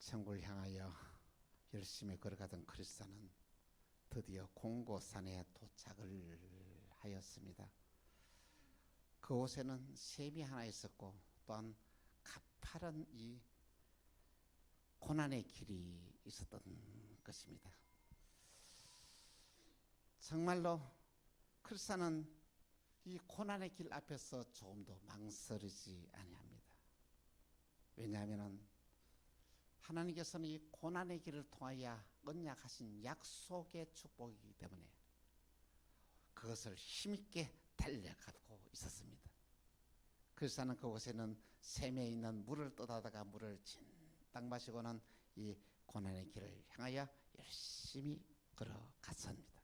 천국을 향하여 열심히 걸어가던 크리스찬은 드디어 공고산에 도착을 하였습니다. 그곳에는 샘이 하나 있었고 또한 가파른 이 고난의 길이 있었던 것입니다. 정말로 크리스찬은 이 고난의 길 앞에서 조금도 망설이지 아니합니다. 왜냐하면 하나님께서는 이 고난의 길을 통하여 언약하신 약속의 축복이기 때문에 그것을 힘있게 달려가고 있었습니다. 크리스찬은 그곳에는 샘에 있는 물을 떠다다가 물을 진딱 마시고는 이 고난의 길을 향하여 열심히 걸어갔습니다.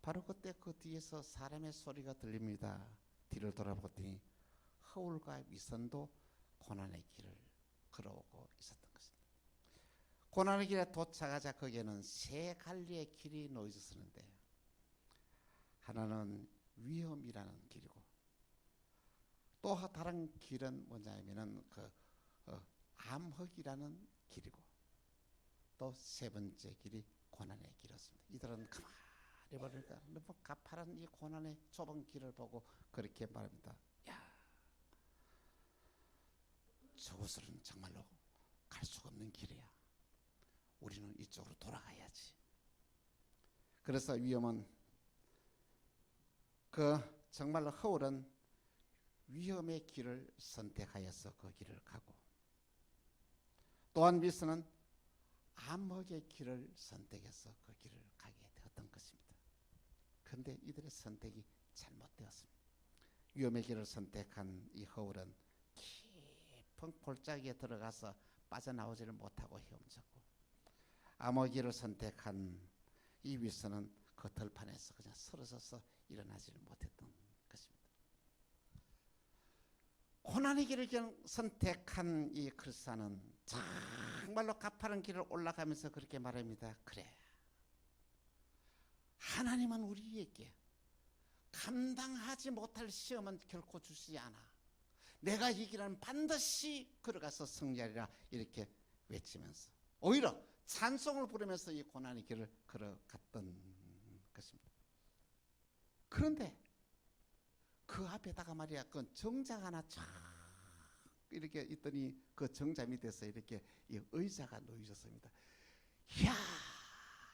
바로 그때 그 뒤에서 사람의 소리가 들립니다. 뒤를 돌아보더니 허울과 위선도 고난의 길을 걸어오고 있었던 것입니다. 고난의 길에 도착하자 거기에는 세 갈래의 길이 놓여 있었는데 하나는 위험이라는 길이고 또 다른 길은 뭐냐면은 암흑이라는 길이고 또 세 번째 길이 고난의 길이었습니다. 이들은 가만히 보니까 너무 가파른 이 고난의 좁은 길을 보고 그렇게 말합니다. 야, 저곳은 정말로 갈 수가 없는 길이야. 우리는 이쪽으로 돌아가야지. 그래서 위험은 정말로 허울은 위험의 길을 선택하여서 그 길을 가고 또한 위선은 암흑의 길을 선택해서 그 길을 가게 되었던 것입니다. 그런데 이들의 선택이 잘못되었습니다. 위험의 길을 선택한 이 허울은 깊은 골짜기에 들어가서 빠져나오지를 못하고 헤엄쳤고 암흑의 길을 선택한 이 위선은 그 들판에서 그냥 쓰러져서 일어나지를 못했던 것입니다. 고난의 길을 선택한 이 크리스찬은 정말로 가파른 길을 올라가면서 그렇게 말합니다. 그래, 하나님은 우리에게 감당하지 못할 시험은 결코 주시지 않아. 내가 이 길은 반드시 걸어가서 승리하리라 이렇게 외치면서 오히려 찬송을 부르면서 이 고난의 길을 걸어갔던 것입니다. 그런데 그 앞에다가 말이야 그 정자가 하나 쫙 이렇게 있더니 그 정자 밑에서 이렇게 이 의자가 놓여졌습니다. 이야,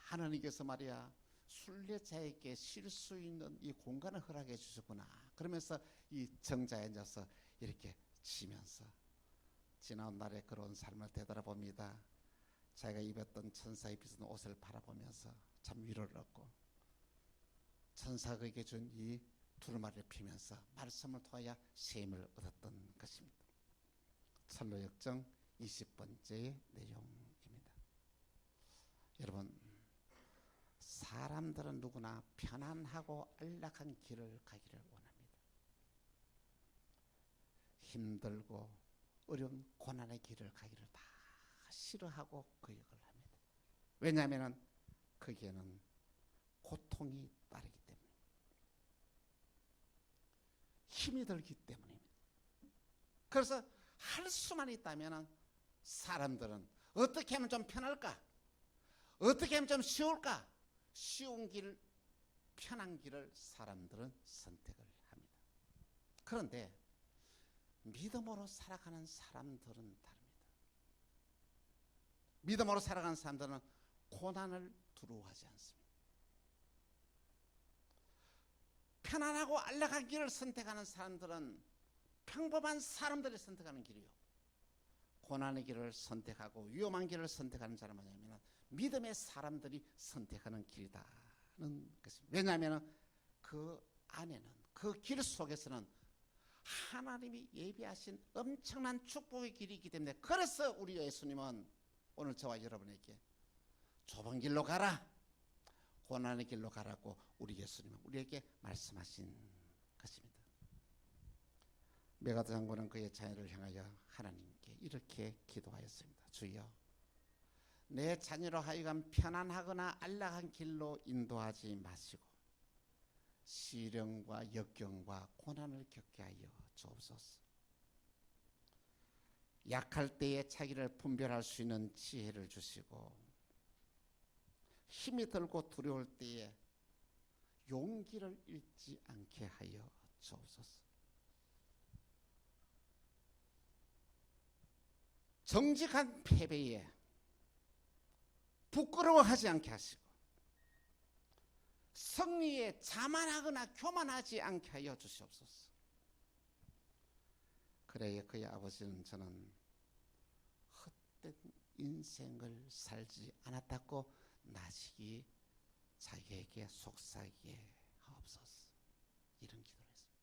하나님께서 말이야 순례자에게 쉴 수 있는 이 공간을 허락해 주셨구나. 그러면서 이 정자에 앉아서 이렇게 쉬면서 지나온 날의 그런 삶을 되돌아봅니다. 자기가 입었던 천사의 빛은 옷을 바라보면서 참 위로를 얻고 천사가 그에게 준 이 두루마리를 피면서 말씀을 통하여 셈을 얻었던 것입니다. 철로역정 20번째의 내용입니다. 여러분, 사람들은 누구나 편안하고 안락한 길을 가기를 원합니다. 힘들고 어려운 고난의 길을 가기를 다 싫어하고 거역을 합니다. 왜냐하면 거기에는 고통이 따르기 때문에 힘이 들기 때문입니다. 그래서 할 수만 있다면 사람들은 어떻게 하면 좀 편할까? 어떻게 하면 좀 쉬울까? 쉬운 길, 편한 길을 사람들은 선택을 합니다. 그런데 믿음으로 살아가는 사람들은 다릅니다. 믿음으로 살아가는 사람들은 고난을 두려워하지 않습니다. 편안하고 안락한 길을 선택하는 사람들은 평범한 사람들이 선택하는 길이요. 고난의 길을 선택하고 위험한 길을 선택하는 사람은 뭐냐면 믿음의 사람들이 선택하는 길이다는 것입니다. 왜냐하면 그 안에는 그 길 속에서는 하나님이 예비하신 엄청난 축복의 길이 있기 때문에 그래서 우리 예수님은 오늘 저와 여러분에게 좁은 길로 가라, 고난의 길로 가라고 우리 예수님은 우리에게 말씀하신 것입니다. 메가드 장군은 그의 자녀를 향하여 하나님께 이렇게 기도하였습니다. 주여, 내 자녀로 하여금 편안하거나 안락한 길로 인도하지 마시고 시련과 역경과 고난을 겪게 하여 주옵소서. 약할 때에 자기를 분별할 수 있는 지혜를 주시고 힘이 들고 두려울 때에 용기를 잃지 않게 하여 주옵소서. 정직한 패배에 부끄러워하지 않게 하시고 승리에 자만하거나 교만하지 않게 하여 주시옵소서. 그래야 그의 아버지는 저는 헛된 인생을 살지 않았다고 나시기 자기에게 속삭이게 하옵소서. 이런 기도를 했습니다.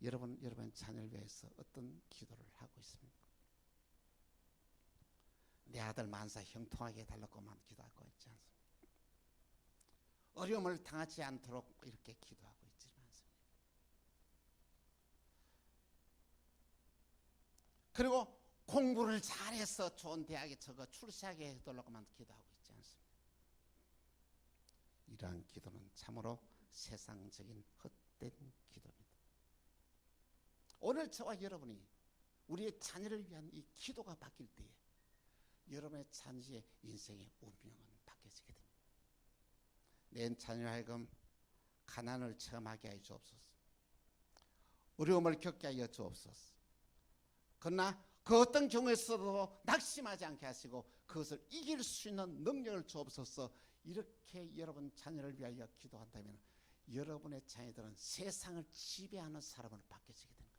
여러분 자녀를 위해서 어떤 기도를 하고 있습니까? 내 아들 만사 형통하게 해달라고만 기도하고 있지 않습니까? 어려움을 당하지 않도록 이렇게 기도하고 있지 않습니까? 그리고 공부를 잘해서 좋은 대학에 출세하게 해달라고만 기도하고 있지 않습니까? 이러한 기도는 참으로 세상적인 헛된 기도입니다. 오늘 저와 여러분이 우리의 자녀를 위한 이 기도가 바뀔 때에 여러분의 자녀의 인생의 운명은 바뀌어지게 됩니다. 내 자녀 하여금 가난을 체험하게 하여 주옵소서. 어려움을 겪게 하여 주옵소서. 그러나 그 어떤 경우에서도 낙심하지 않게 하시고 그것을 이길 수 있는 능력을 주옵소서. 이렇게 여러분 자녀를 위하여 기도한다면 여러분의 자녀들은 세상을 지배하는 사람으로 바뀌어지게 되는 거죠.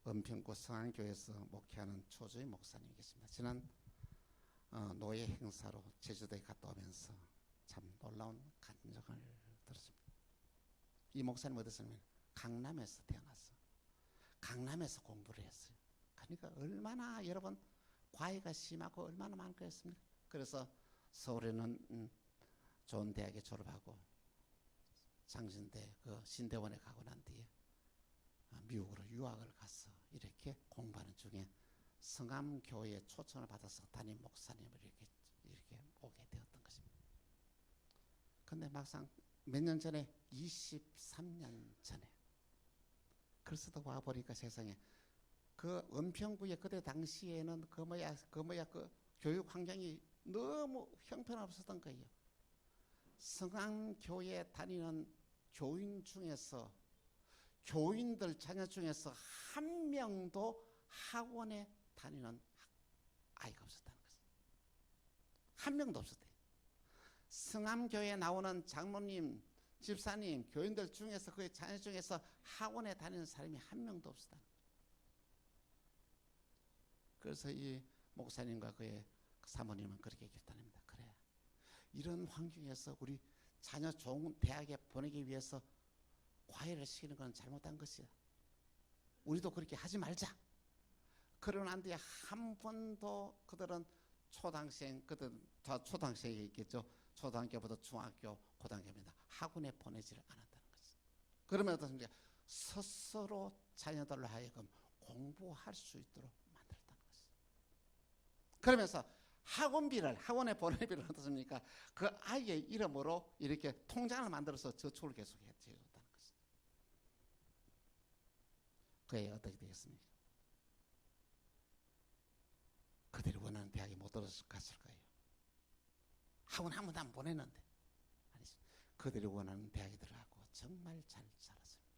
은평구 성안교회에서 목회하는 조주희 목사님이 계십니다. 지난 노예 행사로 제주도에 갔다 오면서 참 놀라운 간증을 들었습니다. 이 목사님 어디서냐면 강남에서 태어났어. 강남에서 공부를 했어요. 그러니까 얼마나 여러분 과외가 심하고 얼마나 많을 거였습니까? 그래서 서울에는 좋은 대학에 졸업하고 장신대 그 신대원에 가고 난 뒤에 미국으로 유학을 가서 이렇게 공부하는 중에 성암교회에 초청을 받아서 담임 목사님을 이렇게 오게 되었던 것입니다. 그런데 막상 몇 년 전에 23년 전에 그래서도 와보니까 세상에 그 은평구에 그때 당시에는 그 교육 환경이 너무 형편없었던 거예요. 성암교회 다니는 교인 중에서 교인들 자녀 중에서 한 명도 학원에 다니는 아이가 없었다는 것이죠. 한 명도 없었대요. 성암교회에 나오는 장로님, 집사님, 교인들 중에서 그의 자녀 중에서 학원에 다니는 사람이 한 명도 없었다는 거예요. 그래서 이 목사님과 그의 사모님은 그렇게 결단합니다. 그래, 이런 환경에서 우리 자녀 좋은 대학에 보내기 위해서 과외를 시키는 건 잘못한 것이야. 우리도 그렇게 하지 말자. 그러고 난 뒤에 한 번도 그들은 그들은 다 초등학생이 있겠죠. 초등학교부터 중학교, 고등학교입니다. 학원에 보내지를 않았다는 것이죠. 그러면 어떻습니까? 스스로 자녀들로 하여금 공부할 수 있도록 만들었다는 것이죠. 그러면서 학원에 보내비를 어떻습니까? 그 아이의 이름으로 이렇게 통장을 만들어서 저축을 계속 해줬다는 것이죠. 그게 어떻게 되겠습니까? 그들이 원하는 대학에 못 들어갔을 거예요. 학원 한 번도 안 보냈는데 아니죠. 그들이 원하는 대학에 들어가고 정말 잘 자랐습니다.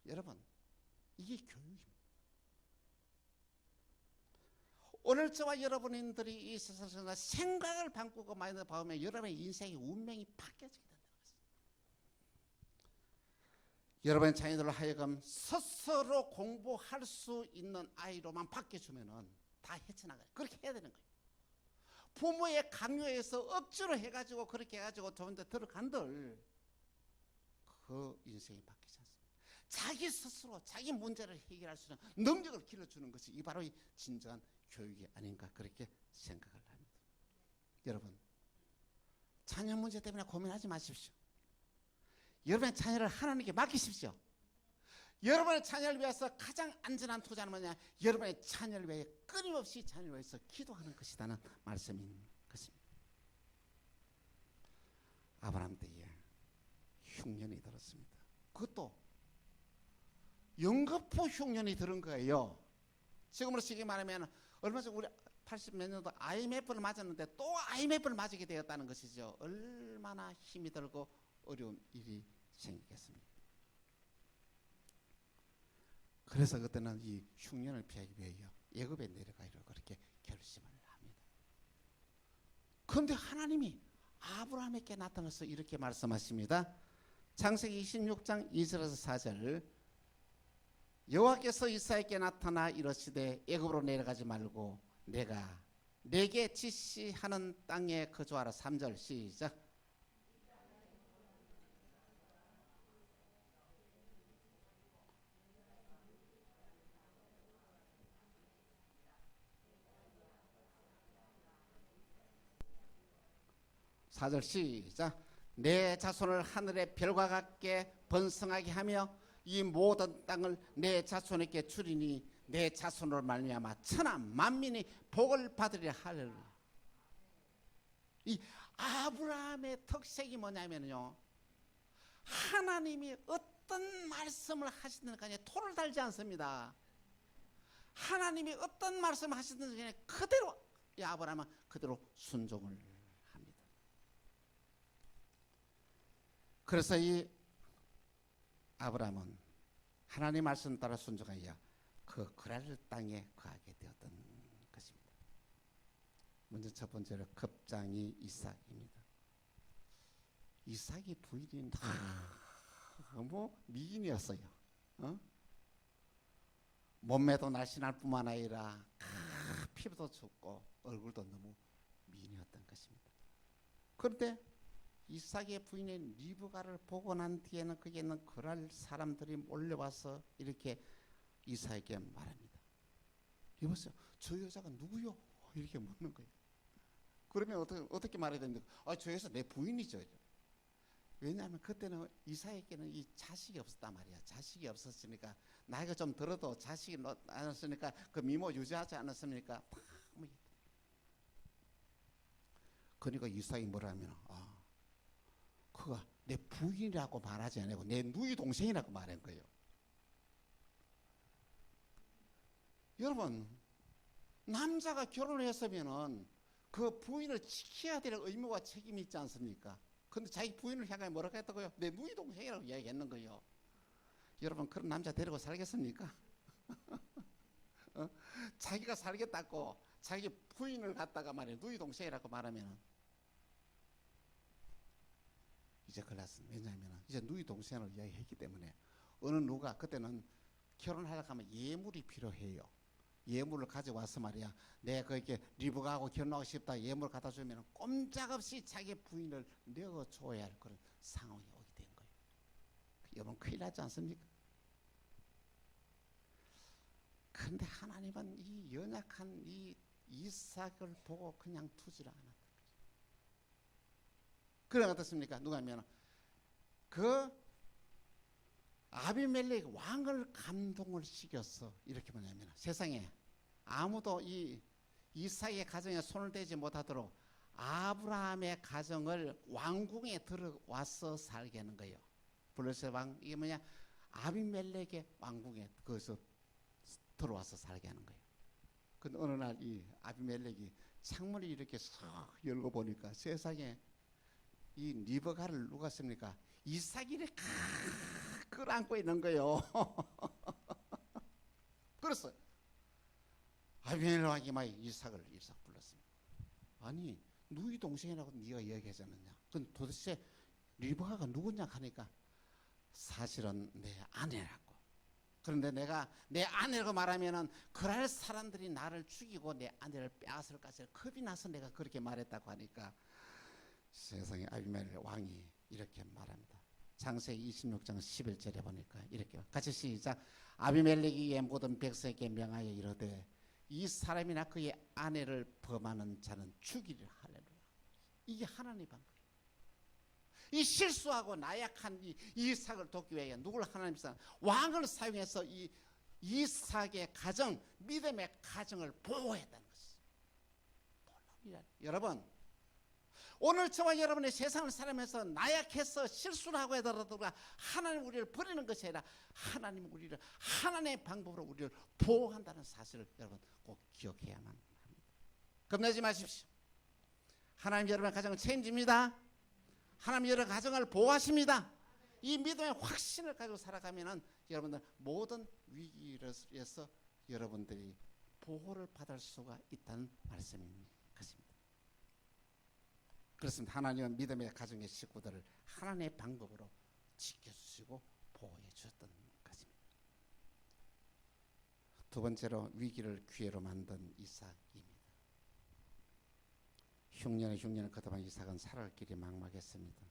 여러분, 이게 교육입니다. 오늘 저와 여러분들이 이 세상에서 생각을 바꾸고 마인드를 바꾸면 여러분의 인생의 운명이 바뀌어지게 된다는 것입니다. 여러분의 자녀들로 하여금 스스로 공부할 수 있는 아이로만 바뀌어주면은 다 헤쳐나가요. 그렇게 해야 되는 거예요. 부모의 강요에서 억지로 해가지고 그렇게 해가지고 좋은 데 들어간들 그 인생이 바뀌지 않습니다. 자기 스스로 자기 문제를 해결할 수 있는 능력을 길러주는 것이 이 바로 이 진정한 교육이 아닌가 그렇게 생각을 합니다. 여러분, 자녀 문제 때문에 고민하지 마십시오. 여러분의 자녀를 하나님께 맡기십시오. 여러분의 자녀를 위해서 가장 안전한 투자는 뭐냐? 여러분의 자녀를 위해 끊임없이 자녀를 위해서 기도하는 것이라는 말씀인 것입니다. 아브라함 때에 흉년이 들었습니다. 그것도 연거푸 흉년이 들은 거예요. 지금으로 쉽게 말하면 얼마 전 우리 80 몇 년도 IMF를 맞았는데 또 IMF를 맞게 되었다는 것이죠. 얼마나 힘이 들고 어려운 일이 생기겠습니까? 그래서 그때는 이 흉년을 피하기 위하여 애굽에 내려가기로 그렇게 결심을 합니다. 그런데 하나님이 아브라함에게 나타나서 이렇게 말씀하십니다. 창세기 26장 2절에서 4절, 여호와께서 이삭에게 나타나 이르시되 애굽으로 내려가지 말고 내가 내게 지시하는 땅에 거주하라. 3절 시작. 사절 시작. 내 자손을 하늘의 별과 같게 번성하게 하며 이 모든 땅을 내 자손에게 주리니 내 자손으로 말미암아 천하 만민이 복을 받으리라 하리라. 이 아브라함의 특색이 뭐냐면요, 하나님이 어떤 말씀을 하시든지 간에 토를 달지 않습니다. 하나님이 어떤 말씀을 하시든지 간에 그대로, 이 아브라함은 그대로 순종을 합니다. 그래서 이 아브라함은 하나님 말씀 따라 순종하여 그 그랄 땅에 거하게 되었던 것입니다. 먼저 첫 번째로 급장이 이삭입니다. 이삭이 부인이 너무 미인이었어요. 몸매도 날씬할 뿐만 아니라 피부도 좋고 얼굴도 너무 미인이었던 것입니다. 그런데 이삭의 부인인 리브가를 보고 난 뒤에는 거기에 있는 그랄 사람들이 몰려와서 이렇게 이삭에게 말합니다. 여보세요, 저 여자가 누구요? 이렇게 묻는 거예요. 그러면 어떻게 말해야 됩니까? 저 여자 내 부인이죠. 왜냐하면 그때는 이삭에게는 이 자식이 없었단 말이야. 자식이 없었으니까, 나이가 좀 들어도 자식이 않았으니까 그 미모 유지하지 않았습니까? 그러니까 이삭이 뭐라면, 그가 내 부인이라고 말하지 않고 내 누이 동생이라고 말한 거예요. 여러분, 남자가 결혼을 했으면은 그 부인을 지켜야 될 의무와 책임이 있지 않습니까? 근데 자기 부인을 향하여 뭐라고 했다고요? 내 누이 동생이라고 이야기했는 거예요. 여러분, 그런 남자 데리고 살겠습니까? 자기가 살겠다고 자기 부인을 갖다가 말이야 누이 동생이라고 말하면 이제 걸렸습니다. 왜냐하면 이제 누이 동생을 이야기했기 때문에 어느 누가 그때는 결혼하려고 하면 예물이 필요해요. 예물을 가져와서 말이야, 내가 그렇게 리브가하고 결혼하고 싶다 예물을 갖다 주면 꼼짝없이 자기 부인을 내어줘야 할 그런 상황이 오게 된 거예요. 여러분, 큰일 나지 않습니까? 그런데 하나님은 이 연약한 이 이삭을 보고 그냥 두지를 않았던 거죠. 그래 어떻습니까? 누가 하면 그 아비멜렉 왕을 감동을 시켰어. 이렇게 뭐냐면 세상에 아무도 이 이삭의 가정에 손을 대지 못하도록 아브라함의 가정을 왕궁에 들어와서 살게 하는 거예요. 블레셋 왕, 이게 뭐냐, 아비멜렉의 왕궁에 거기서 들어와서 살게 하는 거예요. 근데 어느 날 이 아비멜렉이 창문을 이렇게 싹 열고 보니까 세상에 이 리브가를 누가 씁니까? 이삭이를 끌어안고 있는 거예요. 그래서 아비멜렉이 막 이삭을 불렀습니다. 아니, 누이 동생이라고 네가 이야기하지 않느냐? 근데 도대체 리브가가 누구냐 하니까 사실은 내 아내라고. 그런데 내가 내 아내라고 말하면은 그럴 사람들이 나를 죽이고 내 아내를 빼앗을 것을 겁이 나서 내가 그렇게 말했다고 하니까 세상에 아비멜렉 왕이 이렇게 말합니다. 창세기 26장 11절에 보니까 이렇게 같이 시작. 아비멜렉이 이 모든 백성에게 명하여 이르되 이 사람이나 그의 아내를 범하는 자는 죽이리라. 할렐루야. 이게 하나님의 방법. 이 실수하고 나약한 이 이삭을 돕기 위해 누구를 하나님 왕을 사용해서 이 이삭의 가정, 믿음의 가정을 보호했다는 것입니다. 여러분, 오늘 저와 여러분의 세상을 살아면서 나약해서 실수를 하고 하더라도 하나님 우리를 버리는 것이 아니라 하나님 우리를 하나님의 방법으로 우리를 보호한다는 사실을 여러분 꼭 기억해야만 합니다. 겁내지 마십시오. 하나님 여러분의 가정을 책임집니다. 하나님 여러분의 가정을 보호하십니다. 이 믿음의 확신을 가지고 살아가면은 여러분들 모든 위기에서 여러분들이 보호를 받을 수가 있다는 말씀인 것입니다. 그렇습니다. 하나님은 믿음의 가정의 식구들을 하나님의 방법으로 지켜주시고 보호해 주셨던 것입니다. 두 번째로 위기를 기회로 만든 이삭입니다. 흉년을 거듭한 이삭은 살아갈 길이 막막했습니다.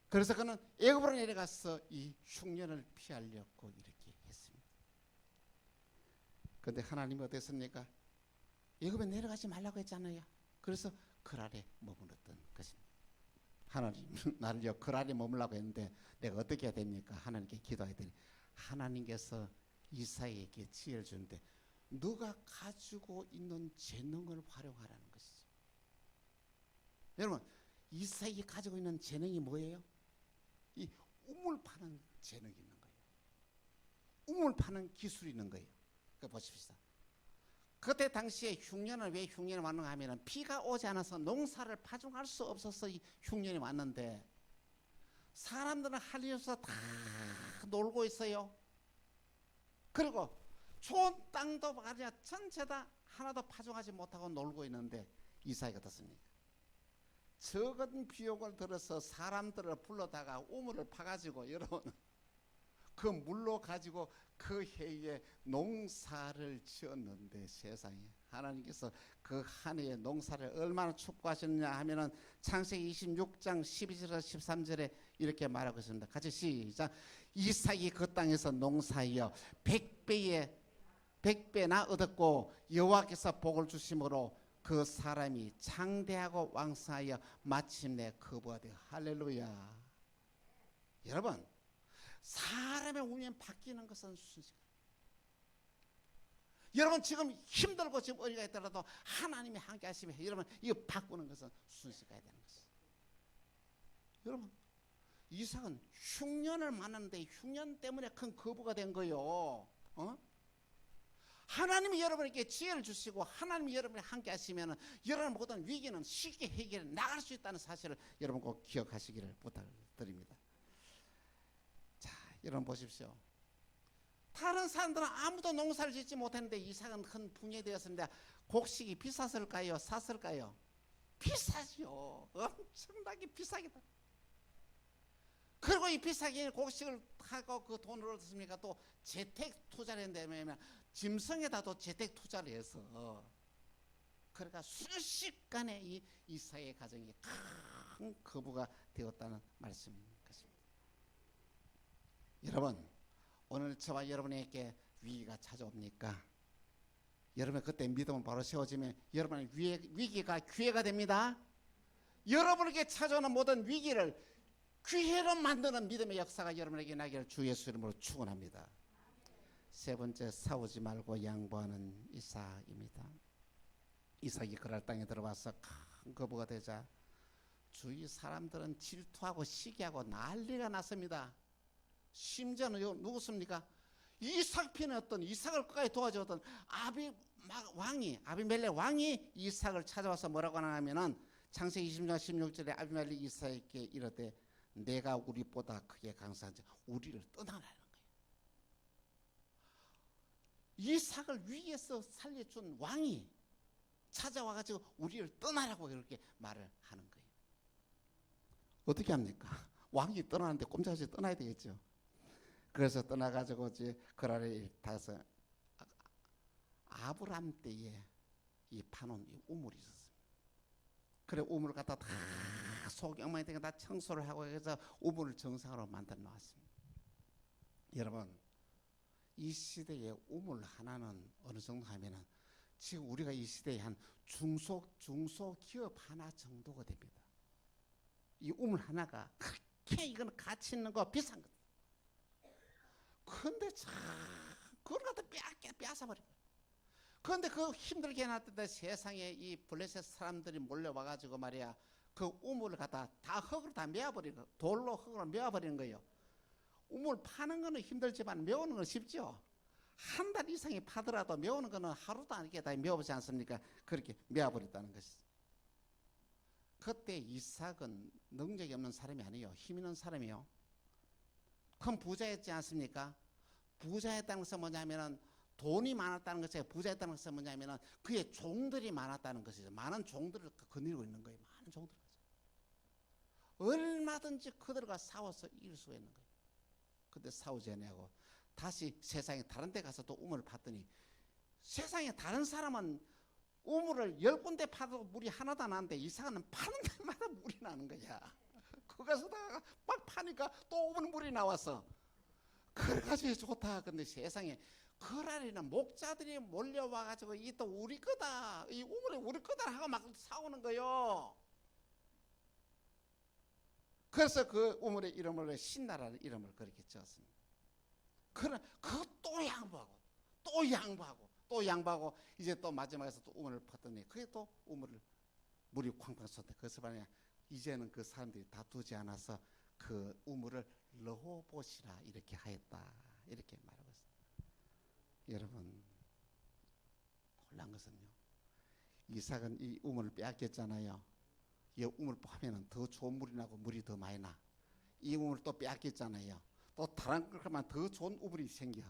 그래서 그는 애굽으로 내려가서 이 흉년을 피하려고 이렇게 했습니다. 그런데 하나님이 어땠습니까? 애굽에 내려가지 말라고 했잖아요. 그래서 그 아래 머물렀던 것입니다. 하나님 나를요 그 아래 머물라고 했는데 내가 어떻게 해야 됩니까? 하나님께 기도해야 되니 하나님께서 이삭에게 지혜를 주는데 너가 가지고 있는 재능을 활용하라는 것이죠. 여러분 이삭이 가지고 있는 재능이 뭐예요? 이 우물 파는 재능이 있는 거예요. 우물 파는 기술이 있는 거예요. 보십시다. 그때 당시에 흉년은 왜 흉년이 왔는가 하면 비가 오지 않아서 농사를 파종할 수 없어서 이 흉년이 왔는데 사람들은 할 일 없어서 다 놀고 있어요. 그리고 좋은 땅도 아니라 전체 다 하나도 파종하지 못하고 놀고 있는데 이삭이 어떻습니까? 적은 비용을 들어서 사람들을 불러다가 우물을 파가지고 여러분 그 물로 가지고 그 해에 농사를 지었는데 세상에 하나님께서 그 한 해의 농사를 얼마나 축복하셨느냐 하면은 창세기 26장 12절에서 13절에 이렇게 말하고 있습니다. 같이 시작. 이삭이 그 땅에서 농사하여 100배나 얻었고 여호와께서 복을 주심으로 그 사람이 장대하고 왕성하여 마침내 거부가 되어 할렐루야. 여러분 사람의 운명이 바뀌는 것은 순식간. 여러분 지금 힘들고 지금 어디가 있더라도 하나님이 함께 하시면 여러분 이거 바꾸는 것은 순식간이 되는 것이에요. 여러분 이삭은 흉년을 만났는데 흉년 때문에 큰 거부가 된 거예요. 하나님이 여러분에게 지혜를 주시고 하나님이 여러분이 함께 하시면 여러분 모든 위기는 쉽게 해결해 나갈 수 있다는 사실을 여러분 꼭 기억하시기를 부탁드립니다. 자, 여러분 보십시오. 다른 사람들은 아무도 농사를 짓지 못했는데 이삭은 큰 분이 되었습니다. 곡식이 비쌌을까요? 쌌을까요? 비싸죠. 엄청나게 비싸겠다. 그리고 이 비싸게 곡식을 하고 그 돈을 얻었습니까? 또 재택 투자를 했는데 짐승에다도 재택 투자를 해서 그러니까 순식간에 이 이삭의 가정이 큰 거부가 되었다는 말씀인 것입니다. 여러분 오늘 저와 여러분에게 위기가 찾아옵니까? 여러분 그때 믿음은 바로 세워지면 여러분의 위기가 기회가 됩니다. 여러분에게 찾아오는 모든 위기를 기회로 만드는 믿음의 역사가 여러분에게 나기를 주 예수 이름으로 축원합니다. 세 번째, 싸우지 말고 양보하는 이삭입니다. 이삭이 그랄 땅에 들어와서 큰 거부가 되자 주위 사람들은 질투하고 시기하고 난리가 났습니다. 심지어는 누구습니까? 이삭 편이었던 이삭을 끝까지 도와주었던 아비멜렉 왕이 이삭을 찾아와서 뭐라고 하냐면은 창세기 20장 16절에 아비멜렉 이삭에게 이르되 내가 우리보다 크게 강성한지 우리를 떠나라는 거예요. 이삭을 위에서 살려준 왕이 찾아와가지고 우리를 떠나라고 그렇게 말을 하는 거예요. 어떻게 합니까? 왕이 떠나는데 꼼짝없이 떠나야 되겠죠. 그래서 떠나가지고 이제 그랄에 타서 아브람 때에 이 파놓은 이 우물이 있었습니다. 그래 우물을 갖다 다 소경만이 되게 다 청소를 하고 해서 우물을 정상으로 만들어 놓았습니다. 여러분 이 시대의 우물 하나는 어느 정도 하면은 지금 우리가 이 시대에 한 중소기업 하나 정도가 됩니다. 이 우물 하나가 그렇게 이거는 가치 있는 거 비싼 거. 근데 참 그걸 갖다 빼앗아버린 거예요. 그런데 그 힘들게 해놨던데 세상에 이 블레셋 사람들이 몰려와가지고 말이야, 그 우물을 갖다 다 흙으로 다 메어버리고, 돌로 흙으로 메어버리는 거예요. 우물 파는 거는 힘들지만 메우는 건 쉽죠. 한 달 이상이 파더라도 메우는 거는 하루도 아니게 다 메워보지 않습니까? 그렇게 메어버렸다는 것이. 그때 이삭은 능력이 없는 사람이 아니에요. 힘 있는 사람이요. 큰 부자였지 않습니까? 부자였다는 것은 뭐냐면은 돈이 많았다는 것이, 부자였다는 것은 뭐냐면은 그의 종들이 많았다는 것이죠. 많은 종들을 거느리고 있는 거예요. 많은 종들. 얼마든지 그들과 싸워서 이길 수 있는 거예요. 근데 싸우지 않냐고 다시 세상에 다른 데 가서 또 우물을 팠더니, 세상에 다른 사람은 우물을 10군데 파도 물이 하나도 안 나는데 이삭은 파는 데마다 물이 나는 거야. 거기서다가 막 파니까 또 물이 나왔어. 그래가지고 좋다. 근데 세상에 그랄에는 목자들이 몰려와가지고 이 또 우리 거다, 이 우물이 우리 거다 하고 막 싸우는 거요. 그래서 그 우물의 이름을 신나라는 이름을 그렇게 지었습니다. 그러나 그또 양보하고 또 양보하고 또 양보하고 이제 또 마지막에서 또 우물을 팠더니 그게 또 우물을 물이 쾅쾅 쏟대. 그래서 말이야, 이제는 그 사람들이 다투지 않아서 그 우물을 러호봇이라 이렇게 하였다, 이렇게 말하고 있습니다. 여러분, 놀란 것은요, 이삭은 이 우물을 빼앗겼잖아요. 이 우물 파면은 더 좋은 물이 나고 물이 더 많이 나. 이 우물을 또 빼앗겼잖아요. 또 다른 걸 하면 더 좋은 우물이 생겨.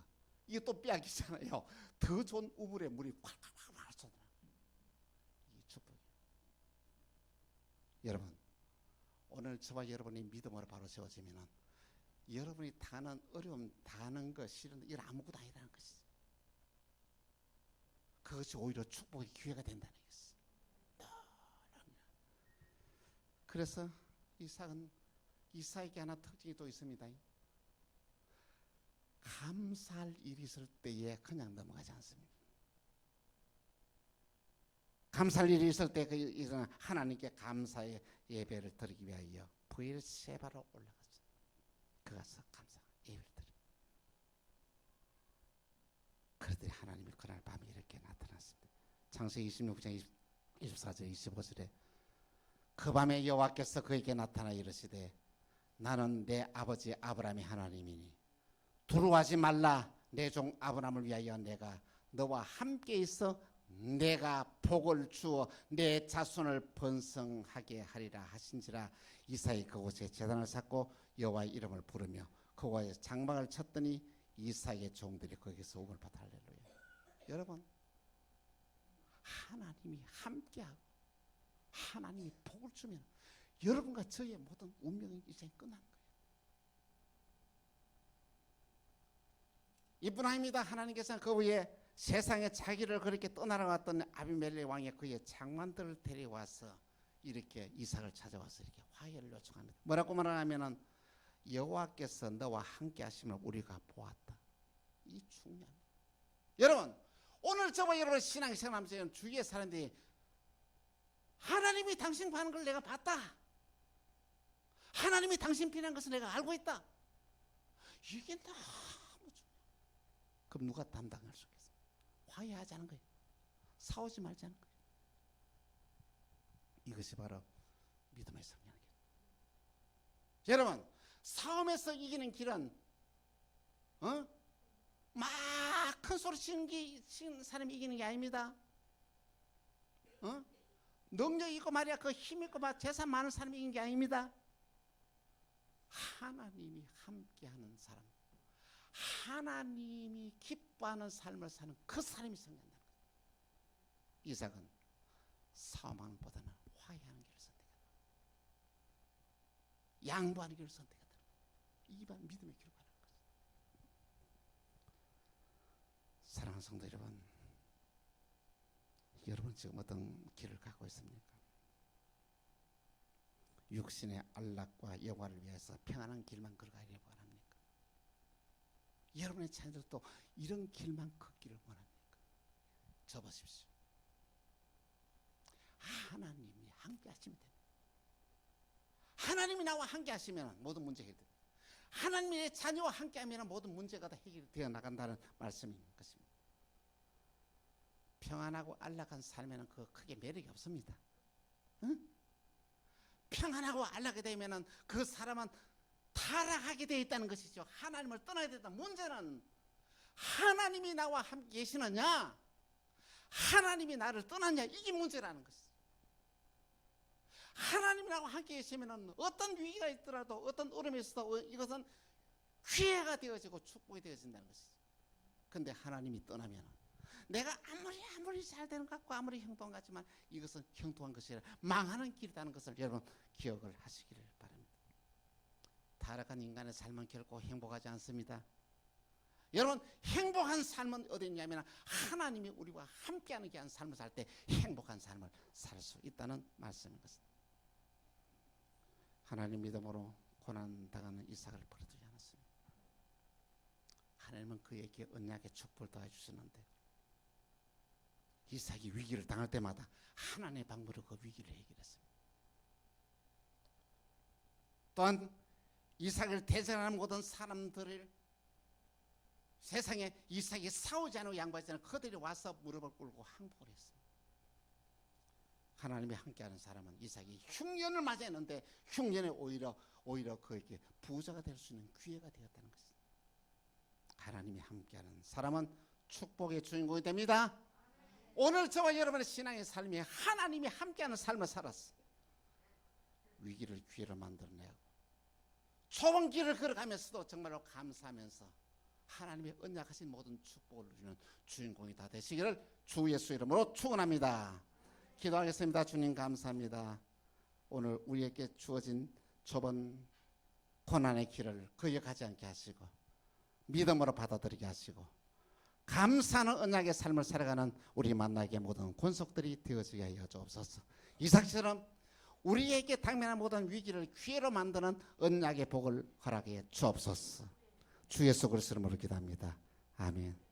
이게 또 빼앗기잖아요. 더 좋은 우물에 물이 콸콸콸 쏟아. 이 축복이에요. 여러분, 오늘 저와 여러분이 믿음으로 바로 세워지면은 여러분이 당하는 어려움, 당하는 것, 싫은 이건 아무것도 아니라는 것이죠. 그것이 오히려 축복의 기회가 된다는 것이죠. 그래서 이삭에게 하나 특징이 또 있습니다. 감사할 일이 있을 때에 그냥 넘어가지 않습니다. 감사할 일이 있을 때 하나님께 감사의 예배를 드리기 위하여 브엘세바로 올라갔어요. 그가서 감사 예배를 드려. 그랬더니 하나님이 그날 밤에 이렇게 나타났습니다. 창세기 26장 24절 25절에 그 밤에 여호와께서 그에게 나타나 이르시되 나는 내 아버지 아브라함의 하나님이니 두려워하지 말라. 내 종 아브라함을 위하여 내가 너와 함께 있어 내가 복을 주어 내 자손을 번성하게 하리라 하신지라. 이삭이 그곳에 제단을 쌓고 여호와의 이름을 부르며 그곳에 장막을 쳤더니 이삭의 종들이 거기서 우물 받아. 할렐루야. 여러분, 하나님이 함께하고 하나님이 복을 주면 여러분과 저의 모든 운명이 이제 끝나는 거예요. 이뿐 아닙니다. 하나님께서는 그 위에 세상에 자기를 그렇게 떠나러갔던 아비멜렉 왕이 그의 장관들을 데려와서 이렇게 이삭을 찾아와서 이렇게 화해를 요청합니다. 뭐라고 말하냐면은 여호와께서 너와 함께 하심을 우리가 보았다. 이 중요합니다. 여러분, 오늘 저와 여러분 신앙생활하면서 주위의 사람들이 하나님이 당신 파는 걸 내가 봤다. 하나님이 당신 피난 것을 내가 알고 있다. 이게 너무 중요해요. 그럼 누가 담당할 수 있겠어요? 화해하자는 거예요. 싸우지 말자는 거예요. 이것이 바로 믿음의 성령이에요. 여러분, 싸움에서 이기는 길은 막 큰 소리 치는 사람이 이기는 게 아닙니다. 능력 있고 말이야 그 힘 있고 막 재산 많은 사람이 이기는 게 아닙니다. 하나님이 함께하는 사람, 하나님이 기뻐하는 삶을 사는 그 사람이 승리한다는 거예요. 이삭은 싸움하는 것보다는 화해하는 길을 선택했다. 양보하는 길을 선택했다. 이반 믿음의 길을 가는 거죠. 사랑하는 성도 여러분, 여러분 지금 어떤 길을 가고 있습니까? 육신의 안락과 영화를 위해서 평안한 길만 걸어가려고 합니까? 여러분의 자녀들도 이런 길만 걷기를 원합니까? 접으십시오. 하나님이 함께 하시면 됩니다. 하나님이 나와 함께 하시면 모든 문제가 해결됩니다. 하나님의 자녀와 함께 하면 모든 문제가 다 해결되어 나간다는 말씀인 것입니다. 평안하고 안락한 삶에는 그 크게 매력이 없습니다. 응? 평안하고 안락하게 되면은 그 사람은 타락하게 되어 있다는 것이죠. 하나님을 떠나야 된다. 문제는 하나님이 나와 함께 계시느냐, 하나님이 나를 떠났냐, 이게 문제라는 것이죠. 하나님이 나와 함께 계시면은 어떤 위기가 있더라도, 어떤 어려움이 있어도 이것은 기회가 되어지고 축복이 되어진다는 것이죠. 근데 하나님이 떠나면 내가 아무리 잘 되는 것 같고 아무리 형통한 것 같지만 이것은 형통한 것이 아니라 망하는 길이라는 것을 여러분 기억을 하시기를 바랍니다. 타락한 인간의 삶은 결코 행복하지 않습니다. 여러분, 행복한 삶은 어디 있냐면 하나님이 우리와 함께하는 귀한 삶을 살 때 행복한 삶을 살 수 있다는 말씀인 것입니다. 하나님 믿음으로 고난당하는 이삭을 버려두지 않았습니다. 하나님은 그에게 언약의 축복을 더해주시는데 이삭이 위기를 당할 때마다 하나님의 방법으로 그 위기를 해결했습니다. 또한 이삭을 대적하는 모든 사람들을 세상에 이삭이 싸우지 않고 양보하지 않고 그들이 와서 무릎을 꿇고 항복을 했습니다. 하나님이 함께하는 사람은 이삭이 흉년을 맞이했는데 흉년에 오히려 그에게 부자가 될 수 있는 기회가 되었다는 것입니다. 하나님이 함께하는 사람은 축복의 주인공이 됩니다. 오늘 저와 여러분의 신앙의 삶이 하나님이 함께하는 삶을 살았어. 위기를 기회로 만들어내고 좁은 길을 걸어가면서도 정말로 감사하면서 하나님의 언약하신 모든 축복을 누리는 주인공이 다 되시기를 주 예수 이름으로 축원합니다. 기도하겠습니다. 주님 감사합니다. 오늘 우리에게 주어진 좁은 고난의 길을 거역하지 않게 하시고 믿음으로 받아들이게 하시고 감사하는 언약의 삶을 살아가는 우리 만나게 모든 권속들이 되어지게 하여 주옵소서. 이삭처럼 우리에게 당면한 모든 위기를 기회로 만드는 언약의 복을 허락해 주옵소서. 주 예수 그리스도로 기도합니다. 아멘.